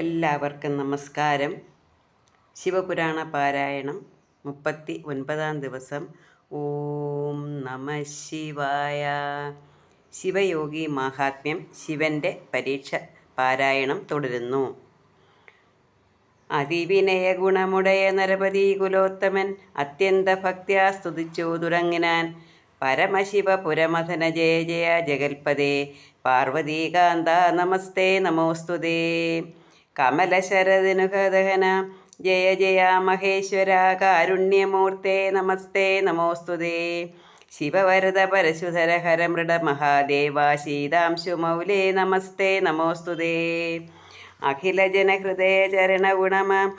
എല്ലാവർക്കും നമസ്കാരം. ശിവപുരാണ പാരായണം 39-ാം ദിവസം. ഓം നമ ശിവായ. ശിവയോഗി മാഹാത്മ്യം. ശിവൻ്റെ പരീക്ഷ പാരായണം തുടരുന്നു. അതിവിനയ ഗുണമുടയ നരപതി കുലോത്തമൻ അത്യന്ത ഭക്ത്യാ സ്തുതിച്ചു തുടങ്ങിനാൻ. പരമശിവപുരമഥന ജയ ജയ ജഗൽപദേ പാർവതീകാന്ത നമസ്തേ നമോസ്തുതേ. കമലശരദിനുഹദഹന ജയ ജയ മഹേശ്വര കാരുണ്യമൂർത്തേ നമസ്തേ നമോസ്തുതേ. ശിവവരദ പരശുധര ഹര മൃഡ മഹാദേവ ശീതാംശുമൗലേ നമസ്തേ നമോസ്തുതേ. അഖിലജനഹൃദയ ചരണഗുണമാം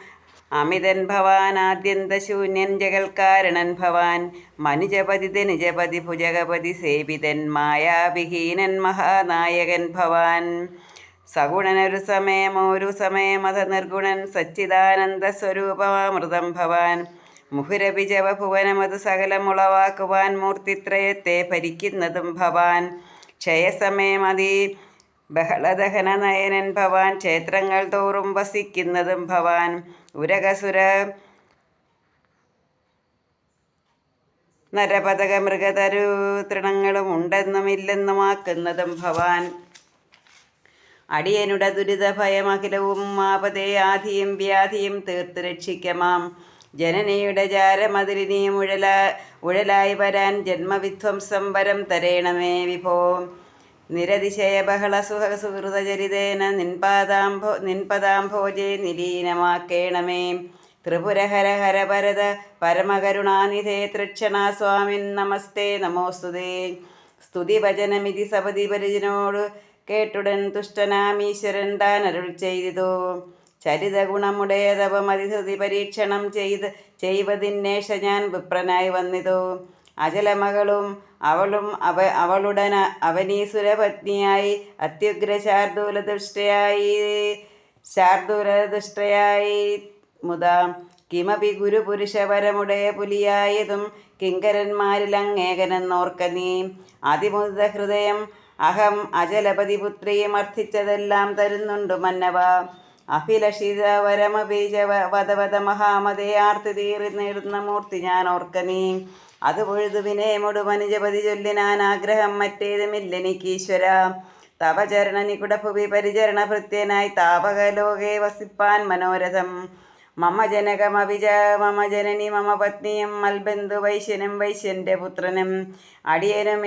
അമിതൻ ഭവാൻ ആദ്യന്തശൂന്യൻ ജഗൽക്കാരണൻ ഭവാൻ. മനുജപതി ധനുജപതി ഭുജഗപതി സേവിതൻ മായാവിഹീനൻ മഹാനായകൻ ഭവാൻ. സഗുണനൊരു സമയമൊരു സമയമത നിർഗുണൻ സച്ചിദാനന്ദ സ്വരൂപമൃതം ഭവാൻ. മുഹുരഭിജവ ഭുവനമതു സകലമുളവാക്കുവാൻ മൂർത്തിത്രയത്തെ ഭരിക്കുന്നതും ഭവാൻ. ക്ഷയസമയമതി ബഹളദഹന നയനൻ ഭവാൻ. ക്ഷേത്രങ്ങൾ തോറും വസിക്കുന്നതും ഭവാൻ. ഉരകസുര നരപതക മൃഗതരു തൃണങ്ങളും ഉണ്ടെന്നും ഇല്ലെന്നുമാക്കുന്നതും ഭവാൻ. അടിയനുടെ ദുരിത ഭയമഖിലവും ആപതേ ആധിയും വ്യാധിയും തീർത്ത് രക്ഷിക്കമാം. ജനനിയുടെ ജാരമതിലിനിയും ഉഴലായി വരാൻ ജന്മവിധ്വംസം വരം തരേണമേ വിഭോ. നിരതിശയ ബഹള സുഹൃതചരിതേന നിൻപദാംഭോജേ നിലീനമാക്കേണമേ. ത്രിപുരഹര ഹര ഭരത പരമകരുണാനിധേ തൃക്ഷണാ സ്വാമിൻ നമസ്തേ നമോസ്തുതേ. സ്തുതിവചനമിതി സപതി പരിജനോട് കേട്ടുടൻ തുഷ്ടനാമീശ്വരൻ താൻ അരുൾ ചെയ്തു. ചരിത ഗുണമുടേതപമതിഹൃതി പരീക്ഷണം ചെയ്വതിന്നേഷ ഞാൻ വിപ്രനായി വന്നിതു. അചലമകളും അവളും അവളുടൻ അവനീസുരപത്നിയായി അത്യുഗ്ര ശാർദൂലദുഷ്ടയായി മുതാ. കിമപി ഗുരുപുരുഷവരമുടയ പുലിയായതും കിങ്കരന്മാരിലങ്ങേകനെന്നോർക്ക നീ. അതിമുദിത ഹൃദയം അഹം അചലപതിപുത്രിയും അർത്ഥിച്ചതെല്ലാം തരുന്നുണ്ടു മന്നവ. അഭിലഷിതവരമപീജ വധവധ മഹാമതേ ആർത്തി തീറി നേടുന്ന മൂർത്തി ഞാൻ ഓർക്ക നീ. അത് പൊഴുതു വിനയമൊടു മനുജപതി ചൊല്ലിനാൻ ആഗ്രഹം മറ്റേതുമില്ലെനിക്കീശ്വര. തവ ചരണ നികുടഭുവി പരിചരണ ഭൃത്യനായി താപകലോകെ വസിപ്പാൻ മനോരഥം. മമ ജനകമഭിജ മമ ജനനി മമ പത്നിയും മൽബന്ധു വൈശ്യനും വൈശ്യന്റെ പുത്രനും. അടിയനും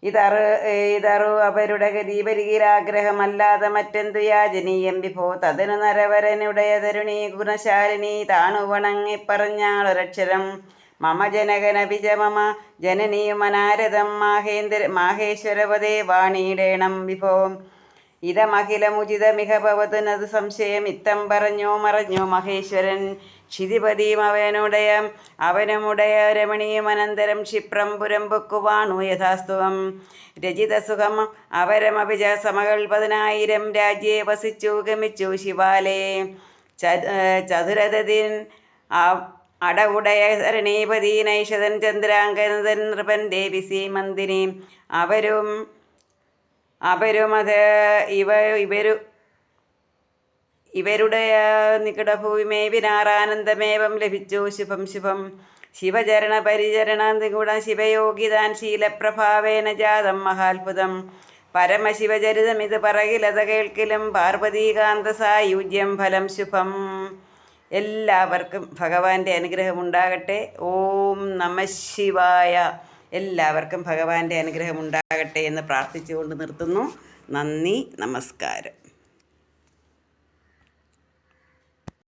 ഇതറു അവരുടെ ഗരീപരികിലാഗ്രഹമല്ലാതെ മറ്റെന്തു യാചനീയം വിഭോ. തതനു നരവരനുടയ തരുണീ ഗുണശാലിനി താണു വണങ്ങിപ്പറഞ്ഞാളൊരക്ഷരം. മമ ജനകനഭിജ മമ ജനനിയും അനാരദം മാഹേശ്വരപദേ വാണിയിടേണം വിഭോ. ഇതമഖിലമുചിതമിഹ ഭവതുനത് സംശയം ഇത്തം മറഞ്ഞു മഹേശ്വരൻ. ക്ഷിതിപതിയും അവനുമുടയ രമണിയും അനന്തരം ക്ഷിപ്രം പുരം പൊക്കുവാണു യഥാസ്തുവം. രചിതസുഖം അവരമഭിജ സമകൽപതിനായിരം രാജ്യേ വസിച്ചു ഗമിച്ചു ശിവാലേ. ചതുരഥിൻ അടവുടയ സരണീപതി നൈഷതൻ ചന്ദ്രാംഗനതൻ നൃപൻ ദേവി സീമന്തിനി. ഇവരുടെ നികുടഭൂമിമേവിനാറാനന്ദമേവം ലഭിച്ചു ശുഭം ശുഭം. ശിവചരണ പരിചരണ നിഗുണ ശിവയോഗിതാൻ ശീലപ്രഭാവേന ജാതം മഹാത്ഭുതം. പരമശിവചരിതമിത് പറകിലത കേൾക്കിലും പാർവതീകാന്ത സായുജ്യം ഫലം ശുഭം. എല്ലാവർക്കും ഭഗവാന്റെ അനുഗ്രഹമുണ്ടാകട്ടെ. ഓം നമ ശിവായ. എല്ലാവർക്കും ഭഗവാന്റെ അനുഗ്രഹമുണ്ടാകട്ടെ എന്ന് പ്രാർത്ഥിച്ചുകൊണ്ട് നിർത്തുന്നു. നന്ദി, നമസ്കാരം.